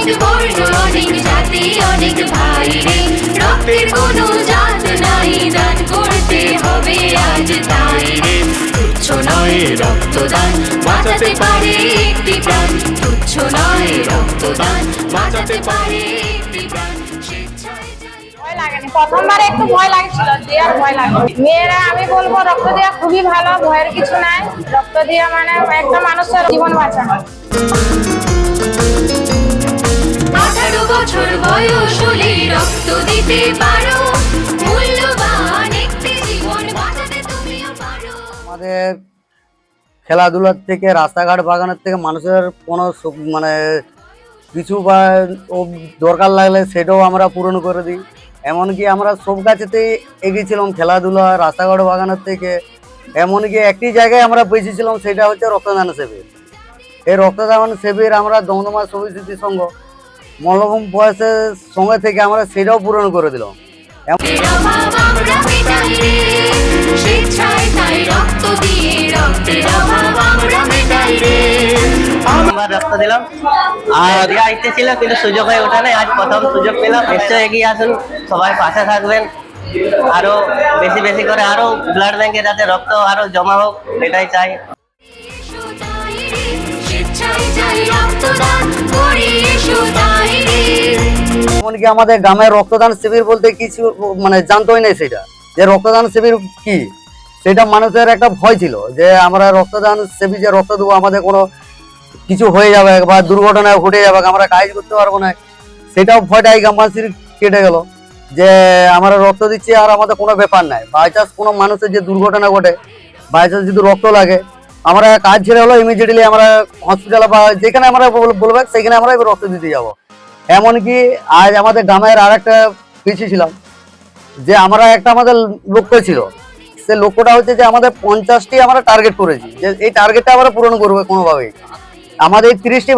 অনেক বর্ণ অনেক জাতি অনেক ভাই রে, রক্তের কোনো জাত নাই, দান করতে হবে আজ তাই রে। তুচ্ছ নয় রক্তদান, বাঁচাতে পারে একটি প্রাণ, তুচ্ছ নয় রক্তদান, বাঁচাতে পারে একটি প্রাণ। স্বেচ্ছায় যাই। ভয় লাগেনি, প্রথমবারে একটু ভয় লাগছিল, দিয়ে আর ভয় লাগে। মেয়েরা আমি বলবো রক্ত দেওয়া খুবই ভালো, ভয়ের কিছু নাই। রক্ত দেওয়া মানে একটা মানুষের জীবন বাঁচানো। 18 বছর বয়স হলে রক্ত দিতে পারো, মূল্যবান একটি জীবন বাঁচাতে তুমিও পারো। আমাদের খেলাধুলার থেকে, রাস্তাঘাট বাগানের থেকে মানুষের কোনো মানে কিছু বা দরকার লাগলে সেটাও আমরা পূরণ করে দিই। এমনকি আমরা সব কাছেতেই এগিয়েছিলাম, খেলাধুলা, রাস্তাঘাট বাগানের থেকে। এমনকি একটি জায়গায় আমরা বেঁচেছিলাম, সেটা হচ্ছে রক্তদান শিবির। এই রক্তদান শিবির আমরা দমদমা সমিতি সংঘ মলম বয়সের সঙ্গে থেকে আমরা সেটাও পূরণ করে দিলাম। রক্তের অভাব আমরা মেটাই রে, স্বেচ্ছায় তাই রক্ত দিয়ে, রক্তের অভাব আমরা মেটাই রে। আমরা রক্ত দিলাম আর দেওয়া ইচ্ছে ছিল, কিন্তু সুযোগ হয়ে ওঠে নাই। আজ প্রথম সুযোগ পেলাম। নিশ্চয়ই এগিয়ে আসুন, সবাই পাশে থাকবেন, আরো বেশি বেশি করে আরো ব্লাড ব্যাংকে যাতে রক্ত আরো জমা হোক, এটাই চাই। এসো তাই রে, স্বেচ্ছায় যাই রক্তদান করি, এসো তাই রে। এমনকি আমাদের গ্রামের রক্তদান শিবির বলতে কিছু মানে জানতোই না সেটা, যে রক্তদান শিবির কি। সেটা মানুষের একটা ভয় ছিল যে আমরা রক্তদান শিবির যে রক্ত দেবো, আমাদের কোনো কিছু হয়ে যাবে বা দুর্ঘটনা ঘটে যাবে, আমরা কাজ করতে পারবো না। সেটাও ভয়টাই গ্রামবাসীর কেটে গেল যে আমরা রক্ত দিচ্ছি আর আমাদের কোনো ব্যাপার নাই। বাই চান্স কোনো মানুষের যে দুর্ঘটনা ঘটে, বাই চান্স যদি রক্ত লাগে, আমরা কাজ ছেড়ে হলো ইমিডিয়েটলি আমরা হসপিটালে বা যেখানে আমরা বলবো সেখানে আমরা রক্ত দিতে যাবো। এমনকি আজ আমাদের গ্রামের আর একটা পিছিয়ে ছিলাম, যে আমরা একটা আমাদের লক্ষ্য ছিল। সে লক্ষ্যটা হচ্ছে যে আমাদের 50টি আমরা টার্গেট করেছি, যে এই টার্গেটটা আমরা পূরণ করবো কোনোভাবেই। আমাদের 30টি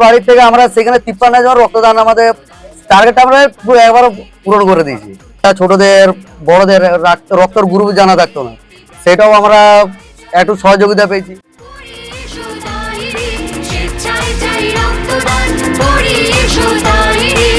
বাড়ির থেকে আমরা সেখানে 53 জন রক্তদান, আমাদের টার্গেটটা আমরা একবার পূরণ করে দিয়েছি। ছোটদের বড়দের রক্তের গ্রুপ জানা থাকতো না, সেটাও আমরা একটু সহযোগিতা পেয়েছি। এসো তাই রে, স্বেচ্ছায় যাই রক্তদান করি, এসো তাই রে।